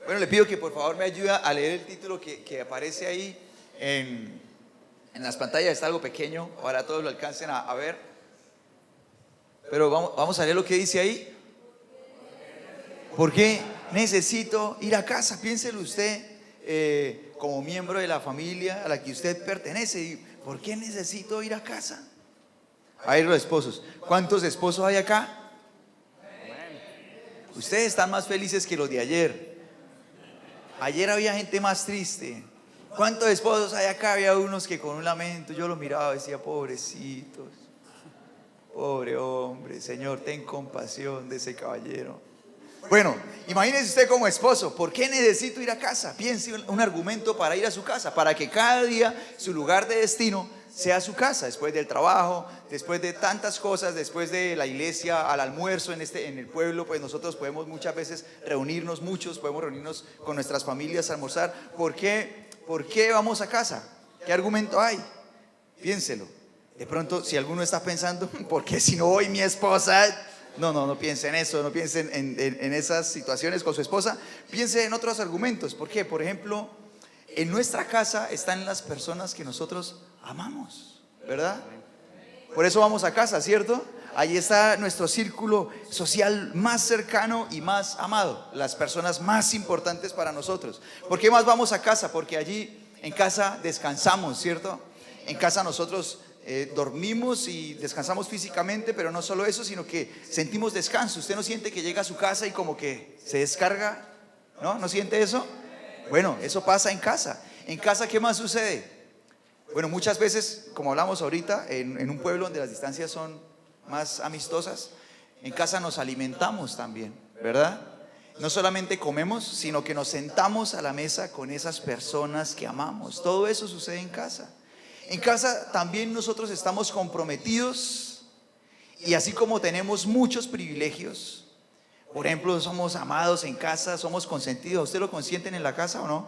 Bueno, le pido que por favor me ayude a leer el título que aparece ahí en las pantallas. Está algo pequeño, para todos lo alcancen a ver. Pero vamos a leer lo que dice ahí. ¿Por qué necesito ir a casa? Piénselo usted como miembro de la familia a la que usted pertenece. ¿Por qué necesito ir a casa? A ver, los esposos. ¿Cuántos esposos hay acá? Ustedes están más felices que los de ayer. Ayer había gente más triste. ¿Cuántos esposos hay acá? Había unos que con un lamento, yo lo miraba y decía, pobrecitos, pobre hombre, Señor, ten compasión de ese caballero. Bueno, imagínese usted como esposo, ¿por qué necesito ir a casa? Piense un argumento para ir a su casa, para que cada día su lugar de destino sea su casa, después del trabajo, después de tantas cosas, después de la iglesia, al almuerzo en el pueblo, pues nosotros podemos muchas veces reunirnos, podemos reunirnos con nuestras familias a almorzar. ¿Por qué vamos a casa? ¿Qué argumento hay? Piénselo. De pronto, si alguno está pensando, ¿por qué si no voy mi esposa? No piense en eso, no piense en esas situaciones con su esposa. Piense en otros argumentos. ¿Por qué? Por ejemplo, en nuestra casa están las personas que nosotros amamos, ¿verdad? Por eso vamos a casa, ¿cierto? Ahí está nuestro círculo social más cercano y más amado, las personas más importantes para nosotros. ¿Por qué más vamos a casa? Porque allí en casa descansamos, ¿cierto? En casa nosotros dormimos y descansamos físicamente, pero no solo eso, sino que sentimos descanso. ¿Usted no siente que llega a su casa y como que se descarga? ¿No siente eso? Bueno, eso pasa en casa. ¿En casa qué más sucede? Bueno, muchas veces, como hablamos ahorita, en un pueblo donde las distancias son más amistosas, en casa nos alimentamos también, ¿verdad? No solamente comemos, sino que nos sentamos a la mesa con esas personas que amamos. Todo eso sucede en casa. En casa también nosotros estamos comprometidos, y así como tenemos muchos privilegios, por ejemplo, somos amados en casa, somos consentidos. ¿Usted lo consienten en la casa o no?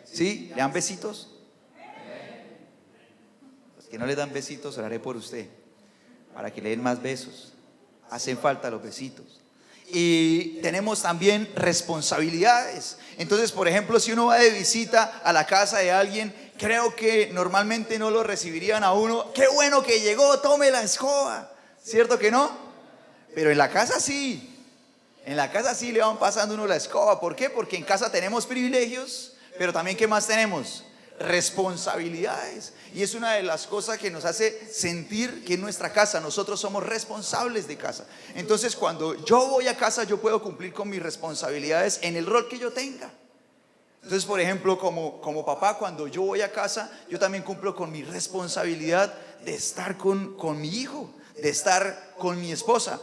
¿Sí? ¿Le dan besitos? Los que no le dan besitos, oraré por usted, para que le den más besos. Hacen falta los besitos. Y tenemos también responsabilidades. Entonces, por ejemplo, si uno va de visita a la casa de alguien, creo que normalmente no lo recibirían a uno. Qué bueno que llegó, tome la escoba. ¿Cierto que no? Pero en la casa sí. En la casa sí le van pasando uno la escoba. ¿Por qué? Porque en casa tenemos privilegios, pero también ¿qué más tenemos? Responsabilidades. Y es una de las cosas que nos hace sentir que en nuestra casa nosotros somos responsables de casa. Entonces, cuando yo voy a casa, yo puedo cumplir con mis responsabilidades en el rol que yo tenga. Entonces, por ejemplo, como papá, cuando yo voy a casa, yo también cumplo con mi responsabilidad de estar con mi hijo, de estar con mi esposa.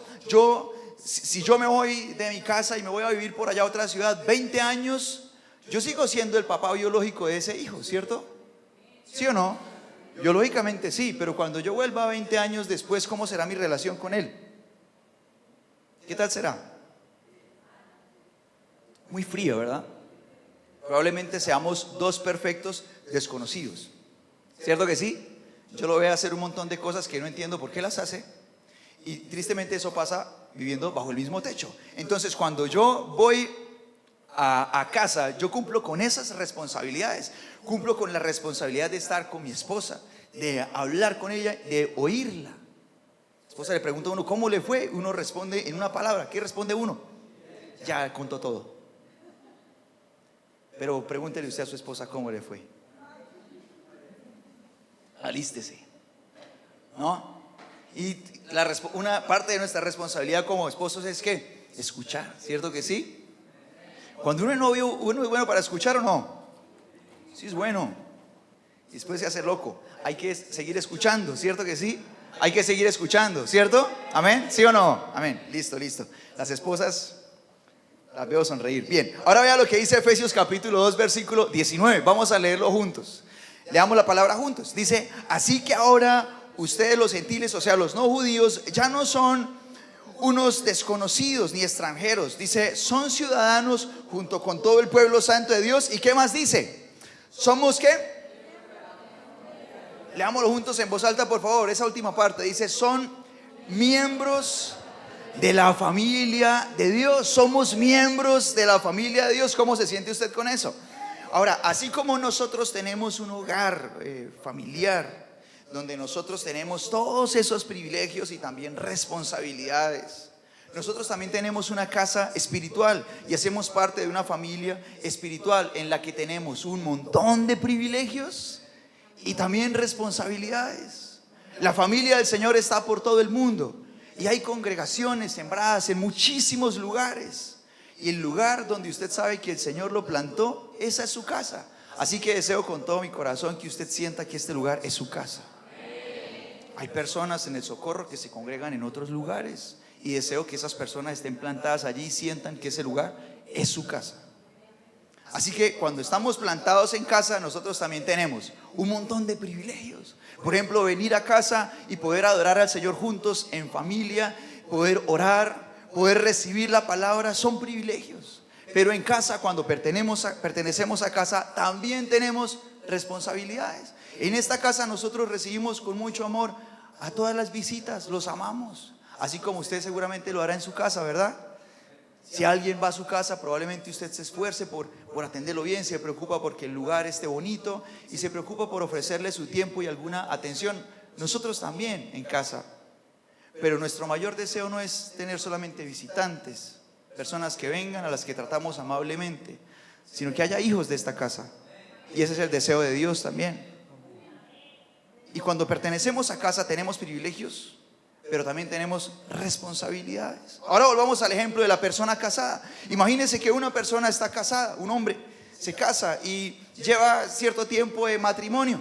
Si yo me voy de mi casa y me voy a vivir por allá a otra ciudad 20 años, yo sigo siendo el papá biológico de ese hijo, ¿cierto? ¿Sí o no? Biológicamente sí, pero cuando yo vuelva 20 años después, ¿cómo será mi relación con él? ¿Qué tal será? Muy frío, ¿verdad? Probablemente seamos dos perfectos desconocidos. ¿Cierto que sí? Yo lo veo hacer un montón de cosas que no entiendo por qué las hace. Y tristemente eso pasa viviendo bajo el mismo techo. Entonces, cuando yo voy a casa, yo cumplo con esas responsabilidades. Cumplo con la responsabilidad de estar con mi esposa, de hablar con ella, de oírla. La esposa le pregunta a uno, ¿cómo le fue? Uno responde en una palabra. ¿Qué responde uno? Ya contó todo. Pero pregúntele usted a su esposa cómo le fue. Alístese, ¿no? Y una parte de nuestra responsabilidad como esposos es que escuchar, ¿cierto que sí? Cuando uno es novio, ¿uno es bueno para escuchar o no? Sí es bueno. Y después se hace loco. Hay que seguir escuchando, ¿cierto que sí? Hay que seguir escuchando, ¿cierto? ¿Amén? ¿Sí o no? Amén. Listo. Las esposas las veo sonreír. Bien, ahora vea lo que dice Efesios capítulo 2 versículo 19. Vamos a leerlo juntos. Leamos la palabra juntos. Dice, así que ahora ustedes los gentiles, o sea los no judíos, ya no son unos desconocidos ni extranjeros. Dice, son ciudadanos junto con todo el pueblo santo de Dios. ¿Y qué más dice? ¿Somos qué? Leámoslo juntos en voz alta, por favor. Esa última parte dice, son miembros de la familia de Dios. Somos miembros de la familia de Dios. ¿Cómo se siente usted con eso? Ahora, así como nosotros tenemos un hogar familiar, donde nosotros tenemos todos esos privilegios y también responsabilidades, nosotros también tenemos una casa espiritual y hacemos parte de una familia espiritual en la que tenemos un montón de privilegios y también responsabilidades. La familia del Señor está por todo el mundo y hay congregaciones sembradas en muchísimos lugares. Y el lugar donde usted sabe que el Señor lo plantó, esa es su casa. Así que deseo con todo mi corazón que usted sienta que este lugar es su casa. Hay personas en el Socorro que se congregan en otros lugares y deseo que esas personas estén plantadas allí y sientan que ese lugar es su casa. Así que cuando estamos plantados en casa, nosotros también tenemos un montón de privilegios. Por ejemplo, venir a casa y poder adorar al Señor juntos en familia, poder orar, poder recibir la palabra, son privilegios. Pero en casa, cuando pertenecemos a casa, también tenemos responsabilidades. En esta casa nosotros recibimos con mucho amor a todas las visitas, los amamos, así como usted seguramente lo hará en su casa, ¿verdad? Si alguien va a su casa, probablemente usted se esfuerce por atenderlo bien, se preocupa porque el lugar esté bonito y se preocupa por ofrecerle su tiempo y alguna atención. Nosotros también en casa. Pero nuestro mayor deseo no es tener solamente visitantes, personas que vengan a las que tratamos amablemente, sino que haya hijos de esta casa. Y ese es el deseo de Dios también. Y cuando pertenecemos a casa tenemos privilegios, pero también tenemos responsabilidades. Ahora volvamos al ejemplo de la persona casada. Imagínense que una persona está casada, un hombre se casa y lleva cierto tiempo de matrimonio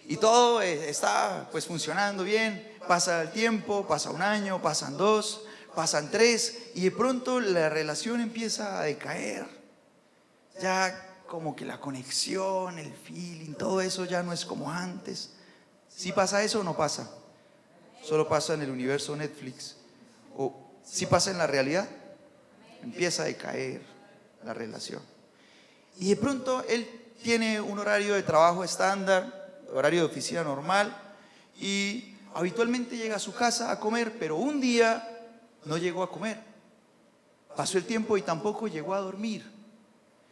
y todo está pues funcionando bien. Pasa el tiempo, pasa un año, pasan 2, pasan 3 y de pronto la relación empieza a decaer. Ya como que la conexión, el feeling, todo eso ya no es como antes. ¿Sí pasa eso o no pasa? Solo pasa en el universo Netflix. ¿O sí pasa en la realidad? Empieza a decaer la relación. Y de pronto él tiene un horario de trabajo estándar, horario de oficina normal, y habitualmente llega a su casa a comer, pero un día no llegó a comer. Pasó el tiempo y tampoco llegó a dormir.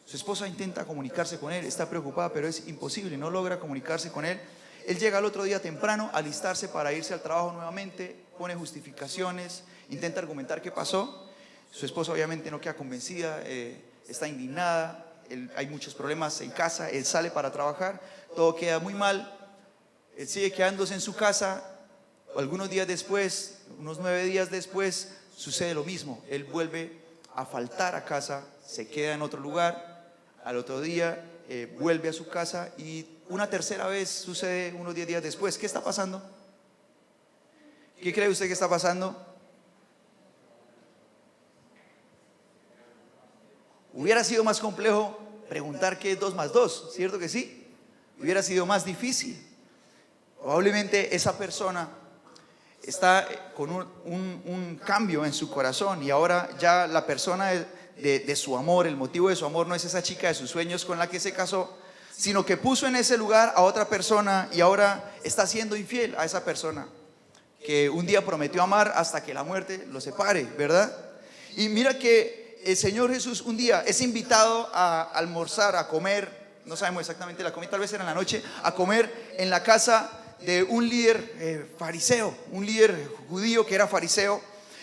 Su esposa intenta comunicarse con él, está preocupada, pero es imposible, no logra comunicarse con él. Él llega al otro día temprano a alistarse para irse al trabajo nuevamente, pone justificaciones, intenta argumentar qué pasó. Su esposa obviamente no queda convencida, está indignada, hay muchos problemas en casa, él sale para trabajar, todo queda muy mal, él sigue quedándose en su casa. Algunos días después, unos 9 días después, sucede lo mismo, él vuelve a faltar a casa, se queda en otro lugar, al otro día vuelve a su casa y una tercera vez sucede unos 10 días después. ¿Qué está pasando? ¿Qué cree usted que está pasando? Hubiera sido más complejo preguntar qué es 2 más 2, ¿cierto que sí? Hubiera sido más difícil. Probablemente esa persona está con un cambio en su corazón y ahora ya la persona de su amor, el motivo de su amor no es esa chica de sus sueños con la que se casó, sino que puso en ese lugar a otra persona y ahora está siendo infiel a esa persona que un día prometió amar hasta que la muerte lo separe, ¿verdad? Y mira que el Señor Jesús un día es invitado a almorzar, a comer, no sabemos exactamente la comida, tal vez era en la noche, a comer en la casa de un líder fariseo, un líder judío que era fariseo.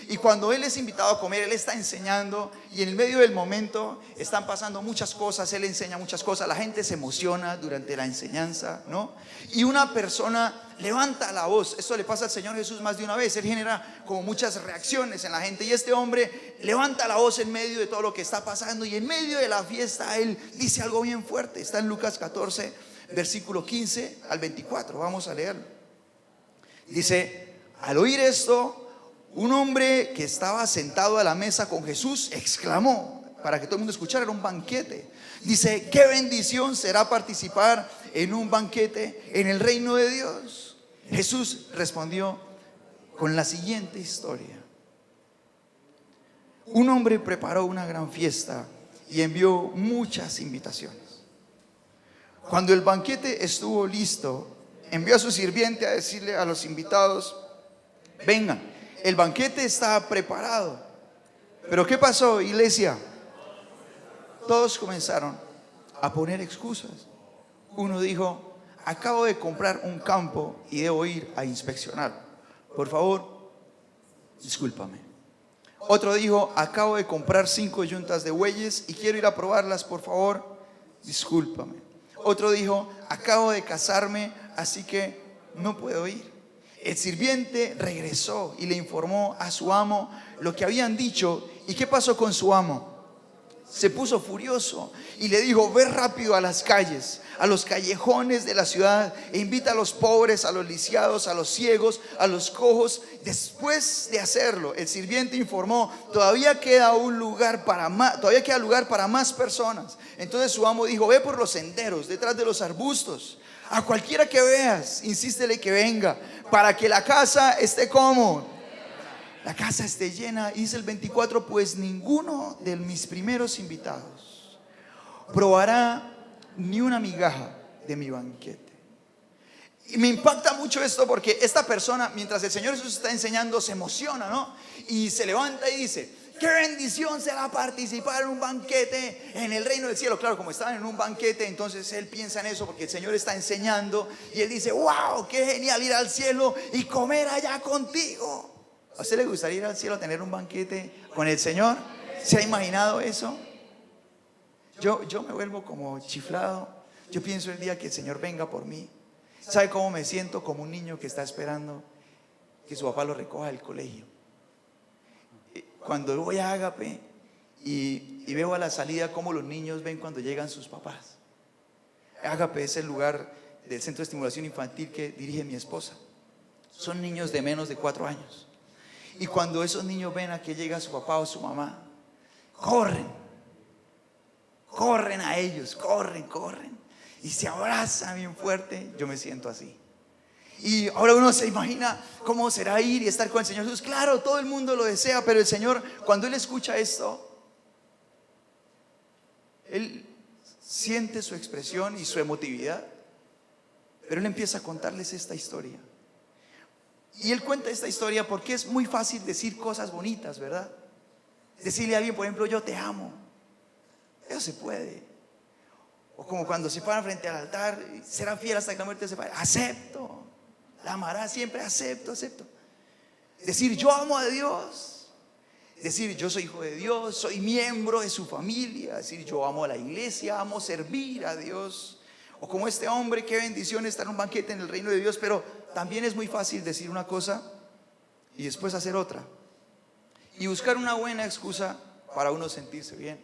Y cuando él es invitado a comer, él está enseñando y en el medio del momento están pasando muchas cosas, él enseña muchas cosas, la gente se emociona durante la enseñanza, ¿no? Y una persona levanta la voz, esto le pasa al Señor Jesús más de una vez, él genera como muchas reacciones en la gente y este hombre levanta la voz en medio de todo lo que está pasando y en medio de la fiesta él dice algo bien fuerte, está en Lucas 14, versículo 15 al 24, vamos a leerlo. Dice, al oír esto, un hombre que estaba sentado a la mesa con Jesús exclamó, para que todo el mundo escuchara, era un banquete. Dice, qué bendición será participar en un banquete en el reino de Dios. Jesús respondió con la siguiente historia. Un hombre preparó una gran fiesta y envió muchas invitaciones. Cuando el banquete estuvo listo, envió a su sirviente a decirle a los invitados, vengan, El banquete estaba preparado. Pero ¿qué pasó, iglesia? Todos comenzaron a poner excusas. Uno dijo: acabo de comprar un campo y debo ir a inspeccionar. Por favor, discúlpame. Otro dijo: acabo de comprar 5 yuntas de bueyes y quiero ir a probarlas. Por favor, discúlpame. Otro dijo: acabo de casarme, así que no puedo ir. El sirviente regresó y le informó a su amo lo que habían dicho. ¿Y qué pasó con su amo? Se puso furioso y le dijo: ve rápido a las calles, a los callejones de la ciudad, e invita a los pobres, a los lisiados, a los ciegos, a los cojos. Después de hacerlo, el sirviente informó: todavía queda lugar para más personas. Entonces su amo dijo: ve por los senderos, detrás de los arbustos, a cualquiera que veas, insístele que venga, para que la casa esté como la casa esté llena. Dice el 24: pues ninguno de mis primeros invitados probará ni una migaja de mi banquete. Y me impacta mucho esto porque esta persona, mientras el Señor Jesús está enseñando, se emociona, ¿no? Y se levanta y dice: qué bendición será participar en un banquete en el reino del cielo. Claro, como estaban en un banquete, entonces él piensa en eso porque el Señor está enseñando. Y él dice: wow, qué genial ir al cielo y comer allá contigo. ¿A usted le gustaría ir al cielo a tener un banquete con el Señor? ¿Se ha imaginado eso? Yo me vuelvo como chiflado. Yo pienso el día que el Señor venga por mí. ¿Sabe cómo me siento? Como un niño que está esperando que su papá lo recoja del colegio. Cuando voy a Ágape y veo a la salida cómo los niños ven cuando llegan sus papás. Ágape es el lugar del centro de estimulación infantil que dirige mi esposa. Son niños de menos de 4 años. Y cuando esos niños ven a que llega su papá o su mamá, corren a ellos, corren y se abrazan bien fuerte. Yo me siento así. Y ahora uno se imagina cómo será ir y estar con el Señor Jesús. Claro, todo el mundo lo desea, pero el Señor, cuando Él escucha esto, Él siente su expresión y su emotividad. Pero Él empieza a contarles esta historia. Y Él cuenta esta historia porque es muy fácil decir cosas bonitas, ¿verdad? Decirle a alguien, por ejemplo: yo te amo. Eso se puede. O como cuando se paran frente al altar: será fiel hasta que la muerte se pare. Acepto. La amará siempre. Acepto. Decir: yo amo a Dios. Decir: yo soy hijo de Dios, soy miembro de su familia. Decir: yo amo a la iglesia, amo servir a Dios. O como este hombre: qué bendición estar en un banquete en el reino de Dios. Pero también es muy fácil decir una cosa y después hacer otra, y buscar una buena excusa para uno sentirse bien.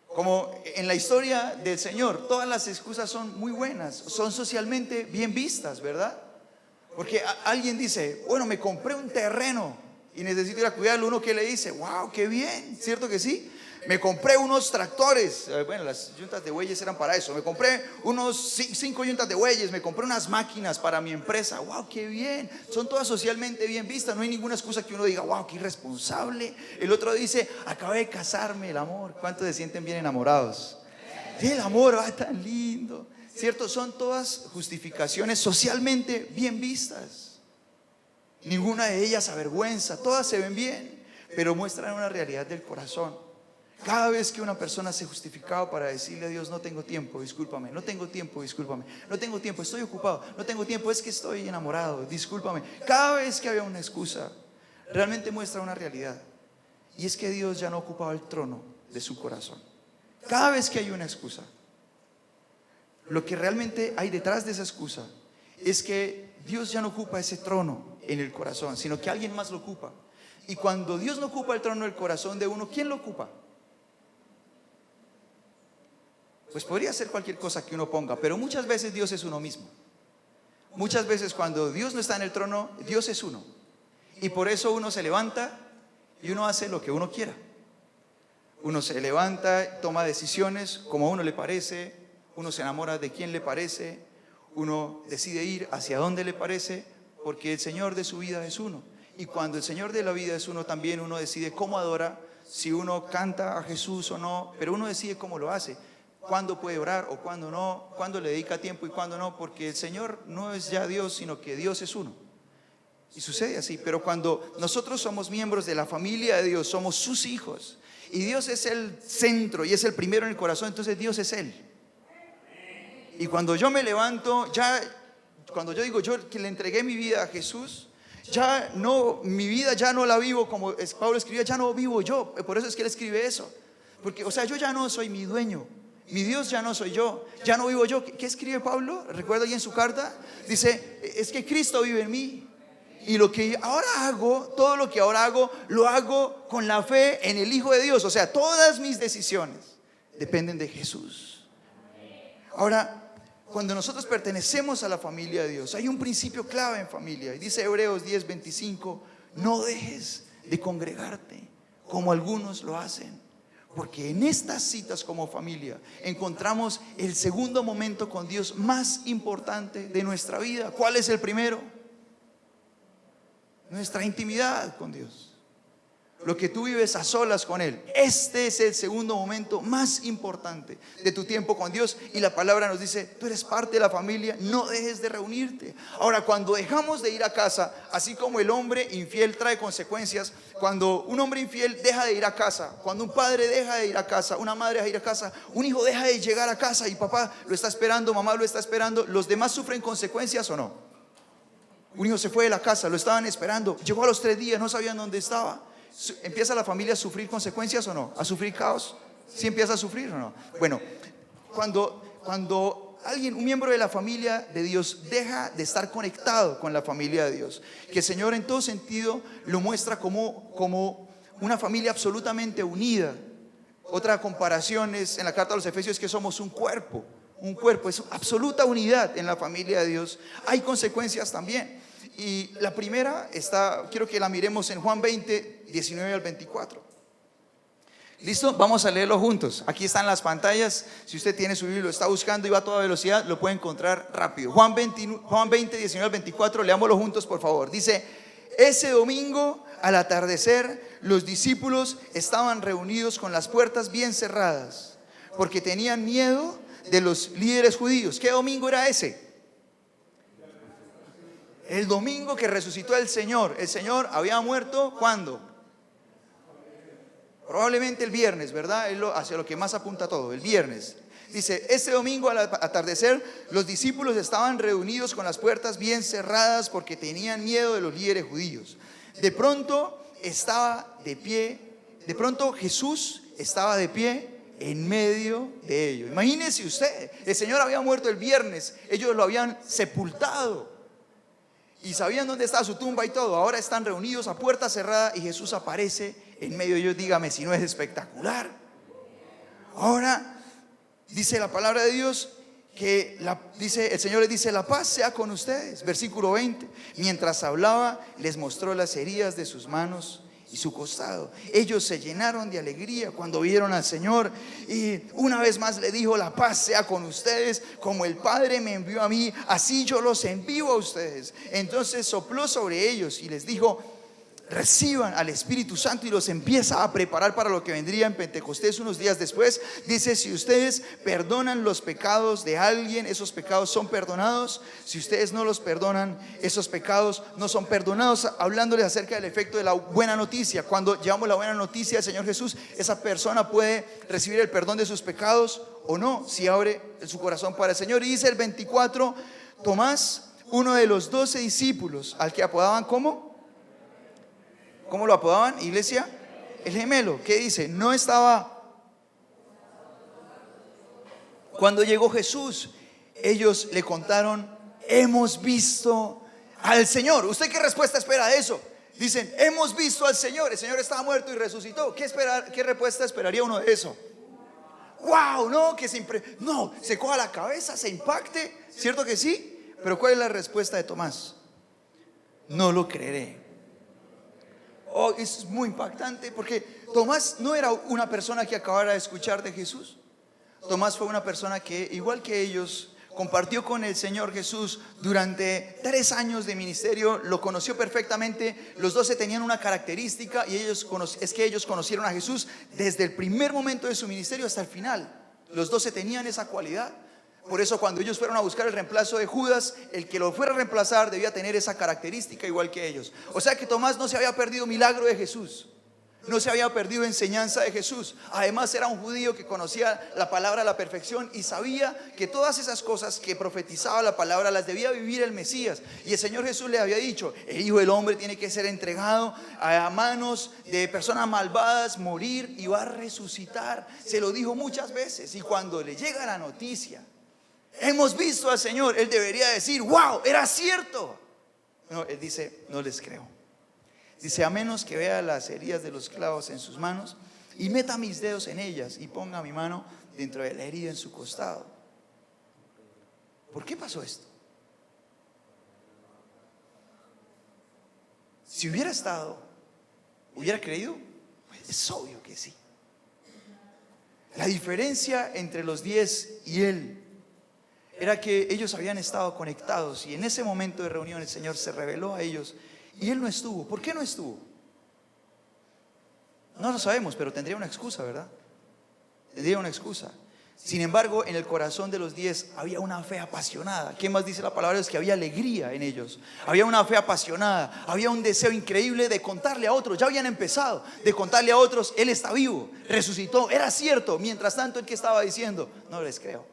Como en la historia del Señor, todas las excusas son muy buenas, son socialmente bien vistas, ¿verdad? Porque alguien dice: bueno, me compré un terreno y necesito ir a cuidarlo. Uno que le dice: wow, qué bien, ¿cierto que sí? Me compré unos tractores. Bueno, las yuntas de bueyes eran para eso. Me compré unos 5 yuntas de bueyes. Me compré unas máquinas para mi empresa. Wow, qué bien. Son todas socialmente bien vistas. No hay ninguna excusa que uno diga: wow, qué irresponsable. El otro dice: acabé de casarme. El amor. ¿Cuántos se sienten bien enamorados? Sí, el amor, tan lindo, ¿cierto? Son todas justificaciones socialmente bien vistas. Ninguna de ellas avergüenza. Todas se ven bien, pero muestran una realidad del corazón. Cada vez que una persona se justificaba para decirle a Dios: no tengo tiempo, discúlpame, no tengo tiempo, discúlpame, no tengo tiempo, estoy ocupado, no tengo tiempo, es que estoy enamorado, discúlpame. Cada vez que había una excusa, realmente muestra una realidad, y es que Dios ya no ocupaba el trono de su corazón. Cada vez que hay una excusa, lo que realmente hay detrás de esa excusa es que Dios ya no ocupa ese trono en el corazón, sino que alguien más lo ocupa. Y cuando Dios no ocupa el trono del corazón de uno, ¿quién lo ocupa? Pues podría ser cualquier cosa que uno ponga, pero muchas veces Dios es uno mismo. Muchas veces cuando Dios no está en el trono, Dios es uno. Y por eso uno se levanta y uno hace lo que uno quiera. Uno se levanta, toma decisiones como a uno le parece, uno se enamora de quien le parece, uno decide ir hacia donde le parece, porque el Señor de su vida es uno. Y cuando el Señor de la vida es uno, también uno decide cómo adora, si uno canta a Jesús o no, pero uno decide cómo lo hace. Cuándo puede orar o cuándo no, cuándo le dedica tiempo y cuándo no, porque el Señor no es ya Dios, sino que Dios es uno. Y sucede así, pero cuando nosotros somos miembros de la familia de Dios, somos sus hijos, y Dios es el centro y es el primero en el corazón, entonces Dios es Él. Y cuando yo me levanto, cuando yo digo yo que le entregué mi vida a Jesús, mi vida ya no la vivo como Pablo escribía, ya no vivo yo. Por eso es que él escribe eso, porque o sea, yo ya no soy mi dueño, mi Dios ya no soy yo, ya no vivo yo. ¿Qué escribe Pablo? Recuerda ahí en su carta, dice, es que Cristo vive en mí. Y lo que ahora hago, todo lo que ahora hago, lo hago con la fe en el Hijo de Dios. O sea, todas mis decisiones dependen de Jesús. Ahora, cuando nosotros pertenecemos a la familia de Dios, hay un principio clave en familia. Y dice Hebreos 10:25, no dejes de congregarte como algunos lo hacen. Porque en estas citas como familia encontramos el segundo momento con Dios más importante de nuestra vida. ¿Cuál es el primero? Nuestra intimidad con Dios, lo que tú vives a solas con Él. Este es el segundo momento más importante de tu tiempo con Dios. Y la palabra nos dice, tú eres parte de la familia, no dejes de reunirte. Ahora, cuando dejamos de ir a casa, así como el hombre infiel trae consecuencias, cuando un hombre infiel deja de ir a casa, cuando un padre deja de ir a casa, una madre deja de ir a casa, un hijo deja de llegar a casa y papá lo está esperando, mamá lo está esperando, ¿los demás sufren consecuencias o no? Un hijo se fue de la casa, lo estaban esperando, llegó a los 3 días, no sabían dónde estaba. ¿Empieza la familia a sufrir consecuencias o no? ¿A sufrir caos? ¿Sí empieza a sufrir o no? Bueno, cuando alguien, un miembro de la familia de Dios, deja de estar conectado con la familia de Dios, que el Señor en todo sentido lo muestra como una familia absolutamente unida. Otra comparación es en la carta a los Efesios, que somos un cuerpo, es absoluta unidad en la familia de Dios. Hay consecuencias también. Y la primera quiero que la miremos en Juan 20, 19 al 24. ¿Listo? Vamos a leerlo juntos. Aquí están las pantallas. Si usted tiene su Biblia, lo está buscando y va a toda velocidad, lo puede encontrar rápido. Juan 20, 19 al 24, leámoslo juntos por favor. Dice, ese domingo al atardecer, los discípulos estaban reunidos con las puertas bien cerradas, porque tenían miedo de los líderes judíos. ¿Qué domingo era ese? El domingo que resucitó el Señor. El Señor había muerto, ¿cuándo? Probablemente el viernes, ¿verdad? Hacia lo que más apunta todo, el viernes. Dice, ese domingo al atardecer, los discípulos estaban reunidos con las puertas bien cerradas porque tenían miedo de los líderes judíos. De pronto Jesús estaba de pie en medio de ellos. Imagínese usted, el Señor había muerto el viernes, ellos lo habían sepultado y sabían dónde estaba su tumba y todo. Ahora están reunidos a puerta cerrada y Jesús aparece en medio de ellos. Dígame si no es espectacular. Ahora dice la palabra de Dios que el Señor les dice, la paz sea con ustedes. Versículo 20, mientras hablaba les mostró las heridas de sus manos y su costado. Ellos se llenaron de alegría cuando vieron al Señor, y una vez más le dijo, la paz sea con ustedes, como el Padre me envió a mí, así yo los envío a ustedes. Entonces sopló sobre ellos y les dijo, reciban al Espíritu Santo, y los empieza a preparar para lo que vendría en Pentecostés unos días después. Dice, si ustedes perdonan los pecados de alguien, esos pecados son perdonados. Si ustedes no los perdonan, esos pecados no son perdonados. Hablándoles acerca del efecto de la buena noticia. Cuando llevamos la buena noticia al Señor Jesús, esa persona puede recibir el perdón de sus pecados o no, si abre su corazón para el Señor. Y dice el 24, Tomás, uno de los 12 discípulos, al que apodaban ¿cómo lo apodaban, iglesia? El gemelo. ¿Qué dice? No estaba. Cuando llegó Jesús, ellos le contaron, hemos visto al Señor. ¿Usted qué respuesta espera de eso? Dicen, hemos visto al Señor. El Señor estaba muerto y resucitó. ¿Qué respuesta esperaría uno de eso? ¡Wow! No, se coja la cabeza, se impacte. ¿Cierto que sí? Pero ¿cuál es la respuesta de Tomás? No lo creeré. Oh, es muy impactante, porque Tomás no era una persona que acabara de escuchar de Jesús. Tomás fue una persona que, igual que ellos, compartió con el Señor Jesús durante 3 años de ministerio. Lo conoció perfectamente. Los 12 tenían una característica, y es que ellos conocieron a Jesús desde el primer momento de su ministerio hasta el final. Los 12 tenían esa cualidad. Por eso cuando ellos fueron a buscar el reemplazo de Judas, el que lo fuera a reemplazar debía tener esa característica igual que ellos. O sea que Tomás no se había perdido milagro de Jesús, no se había perdido enseñanza de Jesús. Además era un judío que conocía la palabra a la perfección y sabía que todas esas cosas que profetizaba la palabra las debía vivir el Mesías. Y el Señor Jesús le había dicho: el Hijo del Hombre tiene que ser entregado a manos de personas malvadas, morir y va a resucitar. Se lo dijo muchas veces. Y cuando le llega la noticia: hemos visto al Señor, él debería decir: wow, era cierto. No, él dice: no les creo. Dice: a menos que vea las heridas de los clavos en sus manos y meta mis dedos en ellas y ponga mi mano dentro de la herida en su costado. ¿Por qué pasó esto? Si hubiera estado, ¿hubiera creído? Pues es obvio que sí. La diferencia entre los 10 y él era que ellos habían estado conectados, y en ese momento de reunión el Señor se reveló a ellos y él no estuvo. ¿Por qué no estuvo? No lo sabemos, pero tendría una excusa, ¿verdad? Tendría una excusa. Sin embargo, en el corazón de los 10 había una fe apasionada. ¿Qué más dice la palabra? Es que había alegría en ellos. Había una fe apasionada. Había un deseo increíble de contarle a otros. Ya habían empezado de contarle a otros: él está vivo, resucitó, era cierto. Mientras tanto, el que estaba diciendo: no les creo,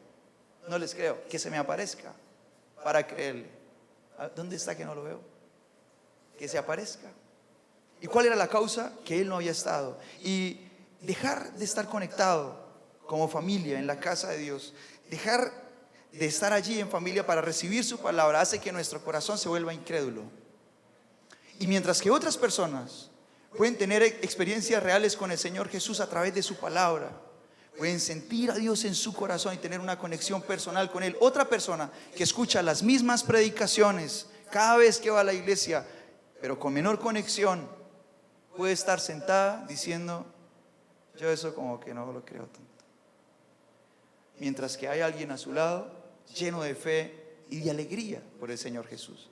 no les creo, que se me aparezca para creerle. ¿Dónde está que no lo veo? Que se aparezca. ¿Y cuál era la causa? Que él no había estado. Y dejar de estar conectado como familia en la casa de Dios, dejar de estar allí en familia para recibir su palabra, hace que nuestro corazón se vuelva incrédulo. Y mientras que otras personas pueden tener experiencias reales con el Señor Jesús a través de su palabra, pueden sentir a Dios en su corazón y tener una conexión personal con Él, otra persona que escucha las mismas predicaciones cada vez que va a la iglesia, pero con menor conexión, puede estar sentada diciendo: yo eso como que no lo creo tanto. Mientras que hay alguien a su lado lleno de fe y de alegría por el Señor Jesús.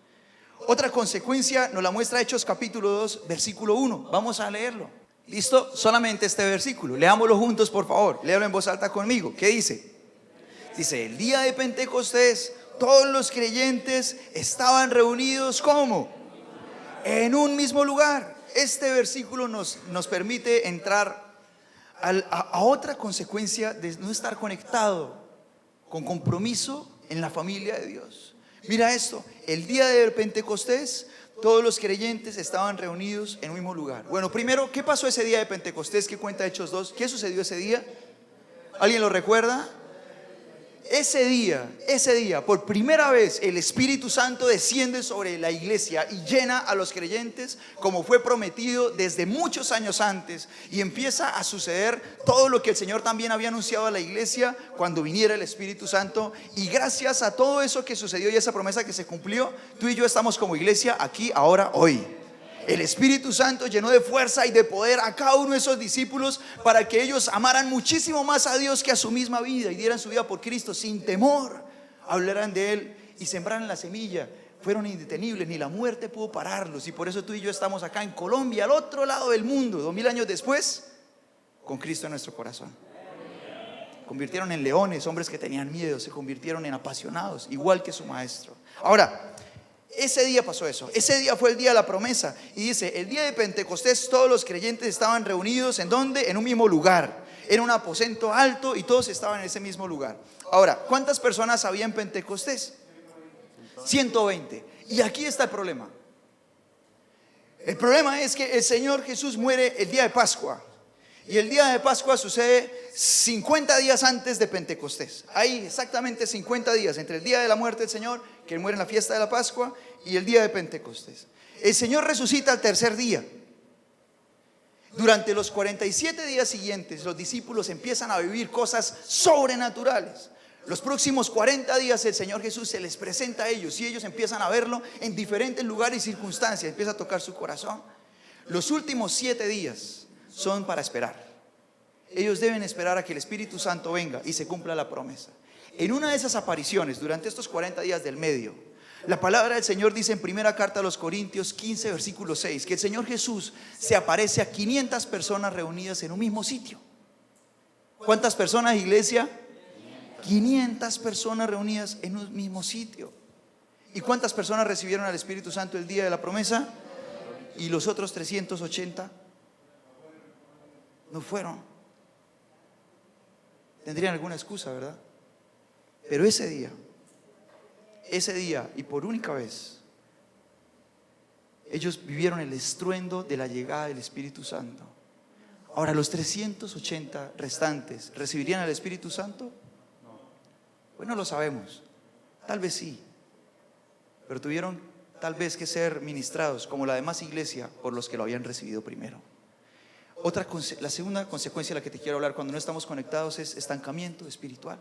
Otra consecuencia nos la muestra Hechos capítulo 2 versículo 1. Vamos a leerlo. ¿Listo? Solamente este versículo. Leámoslo juntos, por favor. Léalo en voz alta conmigo. ¿Qué dice? Dice: el día de Pentecostés todos los creyentes estaban reunidos ¿cómo? En un mismo lugar. Este versículo nos permite entrar a otra consecuencia de no estar conectado con compromiso en la familia de Dios. Mira esto: el día de Pentecostés todos los creyentes estaban reunidos en un mismo lugar. Bueno, primero, ¿qué pasó ese día de Pentecostés que cuenta Hechos 2? ¿Qué sucedió ese día? ¿Alguien lo recuerda? Ese día, por primera vez, el Espíritu Santo desciende sobre la iglesia y llena a los creyentes como fue prometido desde muchos años antes. Y empieza a suceder todo lo que el Señor también había anunciado a la iglesia cuando viniera el Espíritu Santo. Y gracias a todo eso que sucedió y esa promesa que se cumplió, tú y yo estamos como iglesia aquí, ahora, hoy. El Espíritu Santo llenó de fuerza y de poder a cada uno de esos discípulos para que ellos amaran muchísimo más a Dios que a su misma vida y dieran su vida por Cristo sin temor. Hablaran de Él y sembraran la semilla. Fueron indetenibles, ni la muerte pudo pararlos. Y por eso tú y yo estamos acá en Colombia, al otro lado del mundo, 2000 años después, con Cristo en nuestro corazón. Convirtieron en leones, hombres que tenían miedo, se convirtieron en apasionados, igual que su maestro. Ahora, ese día pasó eso. Ese día fue el día de la promesa. Y dice: el día de Pentecostés todos los creyentes estaban reunidos. ¿En dónde? En un mismo lugar. Era un aposento alto y todos estaban en ese mismo lugar. Ahora, ¿cuántas personas había en Pentecostés? 120. Y aquí está el problema. El problema es que el Señor Jesús muere el día de Pascua. Y el día de Pascua sucede 50 días antes de Pentecostés. Hay exactamente 50 días entre el día de la muerte del Señor, que Él muere en la fiesta de la Pascua, y el día de Pentecostés. El Señor resucita al tercer día. Durante los 47 días siguientes, los discípulos empiezan a vivir cosas sobrenaturales. Los próximos 40 días el Señor Jesús se les presenta a ellos y ellos empiezan a verlo en diferentes lugares y circunstancias. Empieza a tocar su corazón. Los últimos 7 días son para esperar. Ellos deben esperar a que el Espíritu Santo venga y se cumpla la promesa. En una de esas apariciones, durante estos 40 días del medio, la palabra del Señor dice en primera carta a los Corintios 15 versículo 6 que el Señor Jesús se aparece a 500 personas reunidas en un mismo sitio. ¿Cuántas personas, iglesia? 500 personas reunidas en un mismo sitio. ¿Y cuántas personas recibieron al Espíritu Santo el día de la promesa? Y los otros 380 no fueron. Tendrían alguna excusa, ¿verdad? Pero ese día y por única vez, ellos vivieron el estruendo de la llegada del Espíritu Santo. Ahora, los 380 restantes, ¿recibirían al Espíritu Santo? Pues no lo sabemos. Tal vez sí, pero tuvieron tal vez que ser ministrados como la demás iglesia por los que lo habían recibido primero. La segunda consecuencia de la que te quiero hablar cuando no estamos conectados es estancamiento espiritual.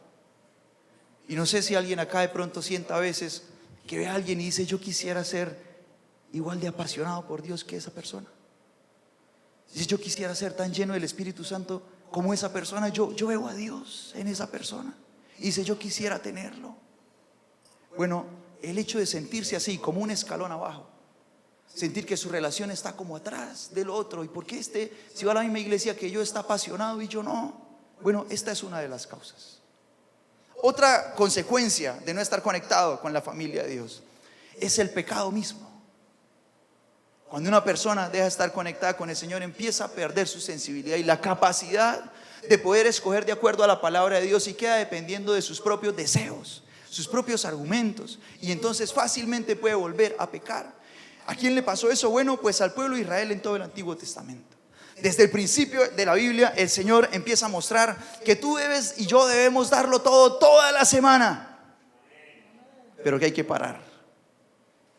Y no sé si alguien acá de pronto sienta a veces que ve a alguien y dice: yo quisiera ser igual de apasionado por Dios que esa persona. Dice: yo quisiera ser tan lleno del Espíritu Santo como esa persona. Yo veo a Dios en esa persona. Y dice: yo quisiera tenerlo. Bueno, el hecho de sentirse así, como un escalón abajo, sentir que su relación está como atrás del otro, y por qué si va a la misma iglesia que yo, está apasionado y yo no. Bueno, esta es una de las causas. Otra consecuencia de no estar conectado con la familia de Dios es el pecado mismo. Cuando una persona deja de estar conectada con el Señor, empieza a perder su sensibilidad y la capacidad de poder escoger de acuerdo a la palabra de Dios, y queda dependiendo de sus propios deseos, sus propios argumentos, y entonces fácilmente puede volver a pecar. ¿A quién le pasó eso? Bueno, pues al pueblo de Israel en todo el Antiguo Testamento. Desde el principio de la Biblia, el Señor empieza a mostrar que tú debes y yo debemos darlo todo, toda la semana, pero que hay que parar,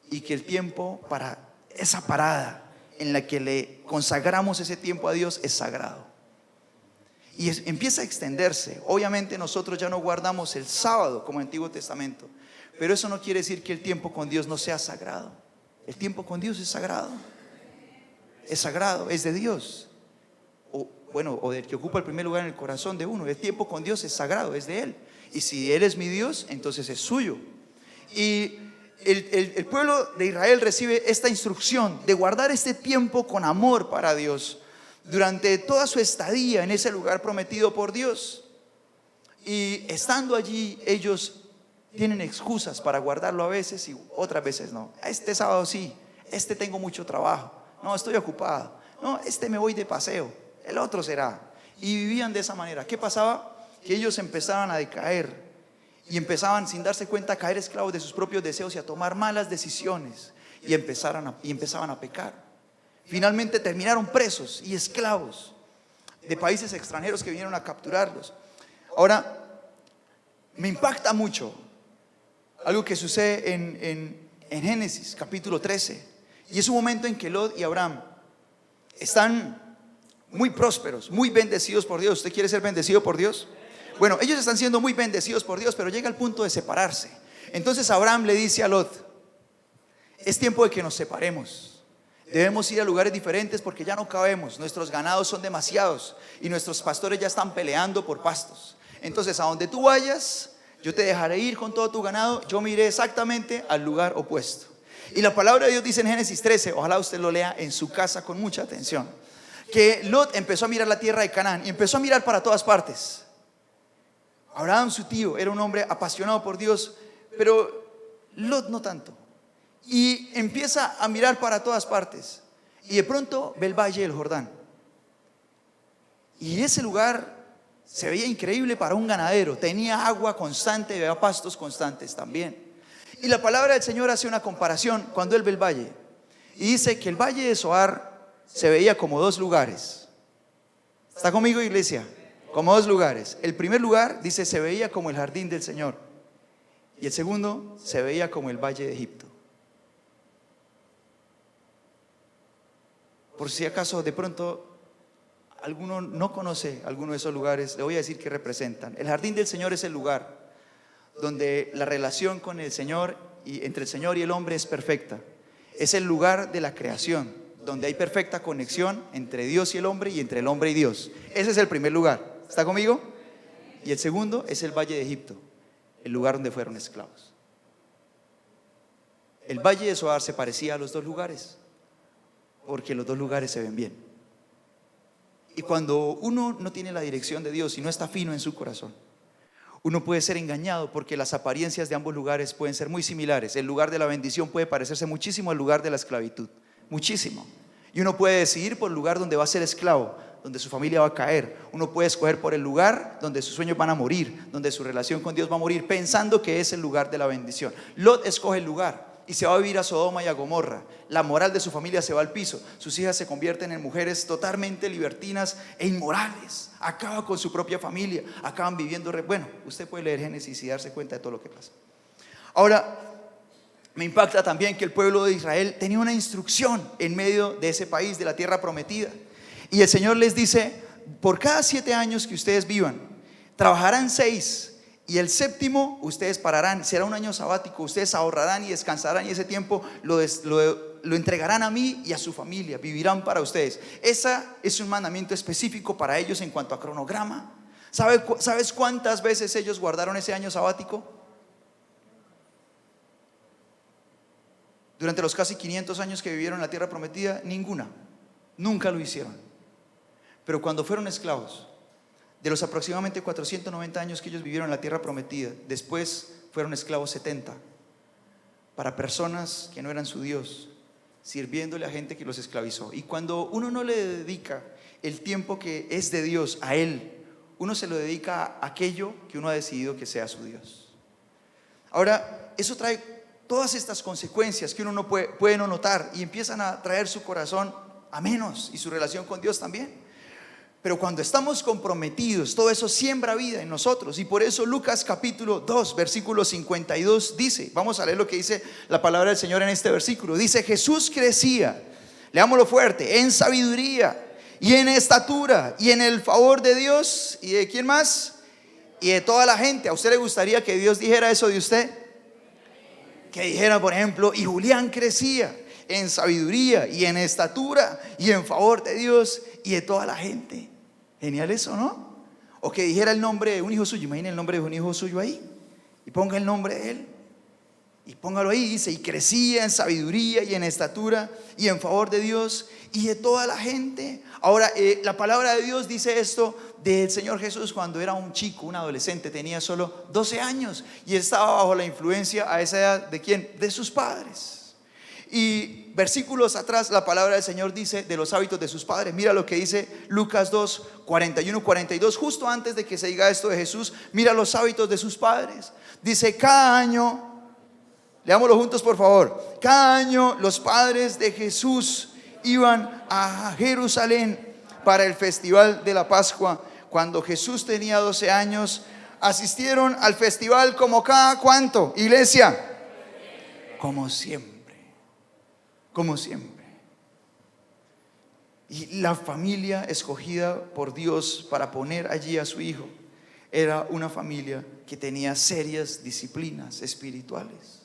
y que el tiempo para esa parada en la que le consagramos ese tiempo a Dios es sagrado. Y empieza a extenderse. Obviamente nosotros ya no guardamos el sábado como en el Antiguo Testamento, pero eso no quiere decir que el tiempo con Dios no sea sagrado. El tiempo con Dios es sagrado. Es sagrado, es de Dios. O del que ocupa el primer lugar en el corazón de uno. El tiempo con Dios es sagrado, es de Él. Y si Él es mi Dios, entonces es suyo. Y el pueblo de Israel recibe esta instrucción de guardar este tiempo con amor para Dios durante toda su estadía en ese lugar prometido por Dios. Y estando allí, ellos tienen excusas para guardarlo a veces y otras veces no. Este sábado sí, tengo mucho trabajo, no, estoy ocupado, no, me voy de paseo, el otro será. Y vivían de esa manera. ¿Qué pasaba? Que ellos empezaban a decaer y empezaban, sin darse cuenta, a caer esclavos de sus propios deseos y a tomar malas decisiones, y empezaban a pecar. Finalmente terminaron presos y esclavos de países extranjeros que vinieron a capturarlos. Ahora, me impacta mucho algo que sucede en Génesis capítulo 13, y es un momento en que Lot y Abraham están muy prósperos, muy bendecidos por Dios. ¿Usted quiere ser bendecido por Dios? Bueno, ellos están siendo muy bendecidos por Dios, pero llega el punto de separarse. Entonces Abraham le dice a Lot: es tiempo de que nos separemos. Debemos ir a lugares diferentes porque ya no cabemos. Nuestros ganados son demasiados y nuestros pastores ya están peleando por pastos. Entonces, a donde tú vayas, yo te dejaré ir con todo tu ganado. Yo me iré exactamente al lugar opuesto. Y la palabra de Dios dice en Génesis 13, ojalá usted lo lea en su casa con mucha atención, que Lot empezó a mirar la tierra de Canaán y empezó a mirar para todas partes. Abraham, su tío, era un hombre apasionado por Dios, pero Lot no tanto. Y empieza a mirar para todas partes, y de pronto ve el valle del Jordán, y ese lugar se veía increíble para un ganadero. Tenía agua constante, había pastos constantes también. Y la palabra del Señor hace una comparación cuando él ve el valle, y dice que el valle de Zoar se veía como dos lugares. ¿Está conmigo, iglesia? Como dos lugares. El primer lugar, dice, se veía como el jardín del Señor, y el segundo se veía como el valle de Egipto. Por si acaso de pronto alguno no conoce alguno de esos lugares, le voy a decir qué representan. El jardín del Señor es el lugar donde la relación con el Señor y entre el Señor y el hombre es perfecta. Es el lugar de la creación, donde hay perfecta conexión entre Dios y el hombre, y entre el hombre y Dios. Ese es el primer lugar. ¿Está conmigo? Y el segundo es el valle de Egipto, el lugar donde fueron esclavos. El valle de Zoar se parecía a los dos lugares, porque los dos lugares se ven bien. Y cuando uno no tiene la dirección de Dios y no está fino en su corazón, Uno puede ser engañado porque las apariencias de ambos lugares pueden ser muy similares. El lugar de la bendición puede parecerse muchísimo al lugar de la esclavitud, muchísimo. Y uno puede decidir por el lugar donde va a ser esclavo, donde su familia va a caer. Uno puede escoger por el lugar donde sus sueños van a morir, donde su relación con Dios va a morir, pensando que es el lugar de la bendición. Lot escoge el lugar y se va a vivir a Sodoma y a Gomorra. La moral de su familia se va al piso. Sus hijas se convierten en mujeres totalmente libertinas e inmorales. Acaba con su propia familia, acaban viviendo. Bueno, usted puede leer Génesis y darse cuenta de todo lo que pasa. Ahora, me impacta también que el pueblo de Israel tenía una instrucción en medio de ese país, de la tierra prometida. Y el Señor les dice: por cada 7 años que ustedes vivan, trabajarán 6, y el séptimo ustedes pararán, será un año sabático, ustedes ahorrarán y descansarán, y ese tiempo lo entregarán a mí y a su familia, vivirán para ustedes. Ese es un mandamiento específico para ellos en cuanto a cronograma. ¿Sabes cuántas veces ellos guardaron ese año sabático? Durante los casi 500 años que vivieron en la tierra prometida, ninguna, nunca lo hicieron. Pero cuando fueron esclavos, de los aproximadamente 490 años que ellos vivieron en la tierra prometida, después fueron esclavos 70, para personas que no eran su Dios, sirviéndole a gente que los esclavizó. Y cuando uno no le dedica el tiempo que es de Dios a Él, uno se lo dedica a aquello que uno ha decidido que sea su Dios. Ahora, eso trae todas estas consecuencias que uno no puede no notar, y empiezan a traer su corazón a menos, y su relación con Dios también. Pero cuando estamos comprometidos, todo eso siembra vida en nosotros. Y por eso Lucas capítulo 2, versículo 52 dice, vamos a leer lo que dice la palabra del Señor en este versículo. Dice: Jesús crecía, leámoslo fuerte, en sabiduría y en estatura y en el favor de Dios. ¿Y de quién más? Y de toda la gente. ¿A usted le gustaría que Dios dijera eso de usted? Que dijera, por ejemplo: y Julián crecía en sabiduría y en estatura y en favor de Dios y de toda la gente. Genial eso, ¿no? O que dijera el nombre de un hijo suyo. Imagina el nombre de un hijo suyo ahí, y ponga el nombre de él, y póngalo ahí. Dice: y crecía en sabiduría y en estatura y en favor de Dios y de toda la gente. Ahora, la palabra de Dios dice esto del Señor Jesús cuando era un chico, un adolescente, tenía solo 12 años y estaba bajo la influencia a esa edad ¿de quién? De sus padres. Y versículos atrás la palabra del Señor dice de los hábitos de sus padres. Mira lo que dice Lucas 2, 41, 42, justo antes de que se diga esto de Jesús. Mira los hábitos de sus padres. Dice: cada año, leámoslo juntos por favor, cada año los padres de Jesús iban a Jerusalén para el festival de la Pascua. Cuando Jesús tenía 12 años, asistieron al festival como cada ¿cuánto? Iglesia, como siempre. Como siempre. Y la familia escogida por Dios para poner allí a su hijo era una familia que tenía serias disciplinas espirituales.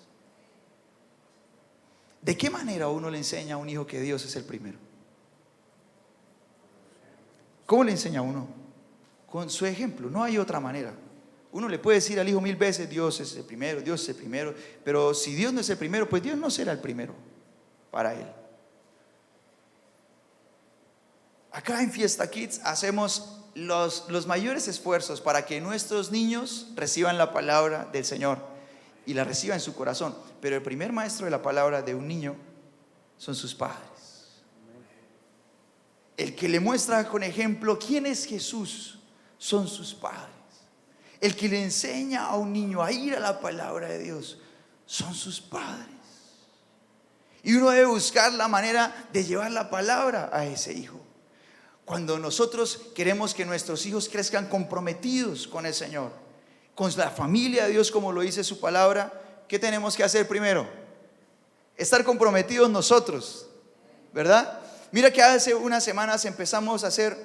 ¿De qué manera uno le enseña a un hijo que Dios es el primero? ¿Cómo le enseña a uno? Con su ejemplo, no hay otra manera. Uno le puede decir al hijo 1000 veces: Dios es el primero, Dios es el primero. Pero si Dios no es el primero, pues Dios no será el primero para él. Acá en Fiesta Kids hacemos los mayores esfuerzos para que nuestros niños reciban la palabra del Señor y la reciban en su corazón. Pero el primer maestro de la palabra de un niño son sus padres. El que le muestra con ejemplo quién es Jesús son sus padres. El que le enseña a un niño a ir a la palabra de Dios son sus padres. Y uno debe buscar la manera de llevar la palabra a ese hijo. Cuando nosotros queremos que nuestros hijos crezcan comprometidos con el Señor, con la familia de Dios, como lo dice su palabra, ¿qué tenemos que hacer primero? Estar comprometidos nosotros, ¿verdad? Mira que hace unas semanas empezamos a hacer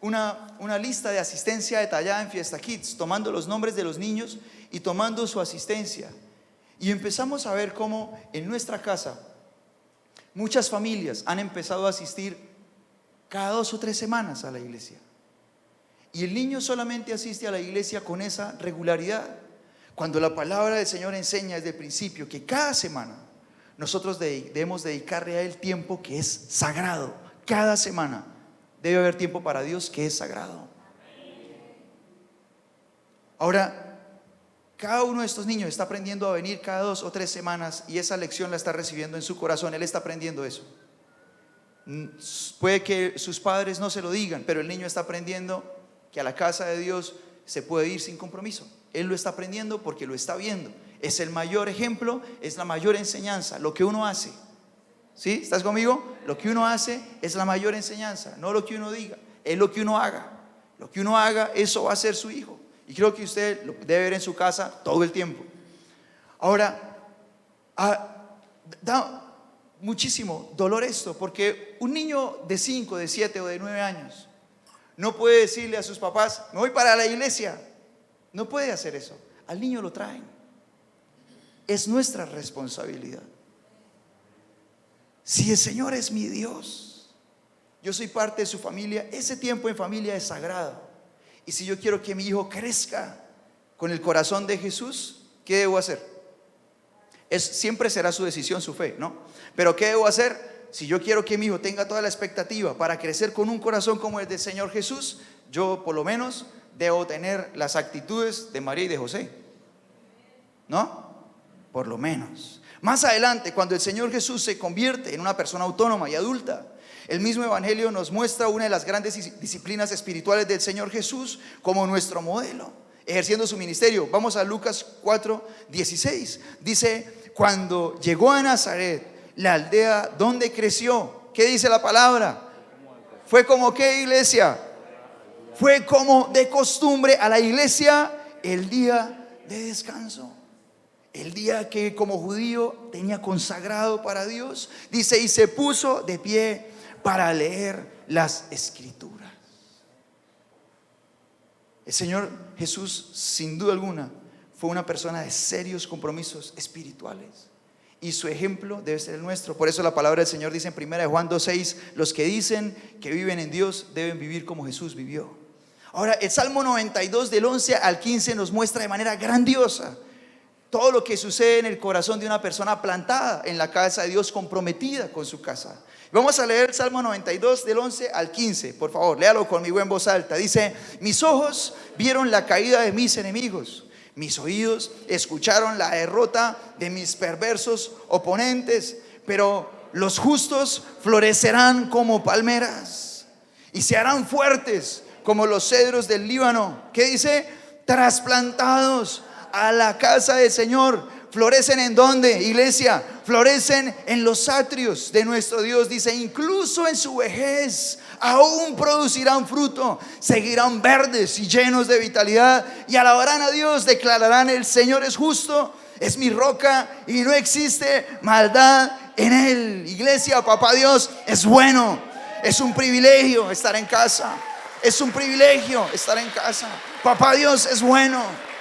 una lista de asistencia detallada en Fiesta Kids, tomando los nombres de los niños y tomando su asistencia. Y empezamos a ver cómo en nuestra casa muchas familias han empezado a asistir cada 2 o 3 semanas a la iglesia. Y el niño solamente asiste a la iglesia con esa regularidad, cuando la palabra del Señor enseña desde el principio que cada semana nosotros debemos dedicarle a Él tiempo que es sagrado. Cada semana debe haber tiempo para Dios que es sagrado. Ahora, cada uno de estos niños está aprendiendo a venir cada 2 o 3 semanas y esa lección la está recibiendo en su corazón. Él está aprendiendo eso. Puede que sus padres no se lo digan, pero el niño está aprendiendo que a la casa de Dios se puede ir sin compromiso. Él lo está aprendiendo porque lo está viendo. Es el mayor ejemplo, es la mayor enseñanza, lo que uno hace. ¿Sí? ¿Estás conmigo? Lo que uno hace es la mayor enseñanza, no lo que uno diga, es lo que uno haga. Lo que uno haga, eso va a ser su hijo. Y creo que usted lo debe ver en su casa todo el tiempo. Ahora, da muchísimo dolor esto, porque un niño de 5, de 7 o de 9 años no puede decirle a sus papás: me voy para la iglesia. No puede hacer eso. Al niño lo traen. Es nuestra responsabilidad. Si el Señor es mi Dios, yo soy parte de su familia, ese tiempo en familia es sagrado. Y si yo quiero que mi hijo crezca con el corazón de Jesús, ¿qué debo hacer? Siempre será su decisión, su fe, ¿no? Pero ¿qué debo hacer? Si yo quiero que mi hijo tenga toda la expectativa para crecer con un corazón como el del Señor Jesús, yo por lo menos debo tener las actitudes de María y de José, ¿no? Por lo menos. Más adelante, cuando el Señor Jesús se convierte en una persona autónoma y adulta, el mismo Evangelio nos muestra una de las grandes disciplinas espirituales del Señor Jesús como nuestro modelo, ejerciendo su ministerio. Vamos a Lucas 4:16. Dice: cuando llegó a Nazaret, la aldea donde creció, ¿qué dice la palabra? Fue como ¿qué, iglesia? Fue como de costumbre a la iglesia el día de descanso. El día que como judío tenía consagrado para Dios. Dice: y se puso de pie para leer las escrituras. El Señor Jesús, sin duda alguna, fue una persona de serios compromisos espirituales, y su ejemplo debe ser el nuestro. Por eso la palabra del Señor dice en 1 Juan 2:6: los que dicen que viven en Dios deben vivir como Jesús vivió. Ahora, el Salmo 92 del 11 al 15 nos muestra de manera grandiosa todo lo que sucede en el corazón de una persona plantada en la casa de Dios, comprometida con su casa. Vamos a leer el Salmo 92 del 11 al 15, por favor, léalo conmigo en voz alta. Dice: mis ojos vieron la caída de mis enemigos, mis oídos escucharon la derrota de mis perversos oponentes, pero los justos florecerán como palmeras y se harán fuertes como los cedros del Líbano. ¿Qué dice? Trasplantados a la casa del Señor. ¿Florecen en dónde, iglesia? Florecen en los atrios de nuestro Dios. Dice: incluso en su vejez aún producirán fruto, seguirán verdes y llenos de vitalidad, y alabarán a Dios, declararán: el Señor es justo, es mi roca y no existe maldad en él. Iglesia, papá Dios es bueno. Es un privilegio estar en casa. Es un privilegio estar en casa. Papá Dios es bueno.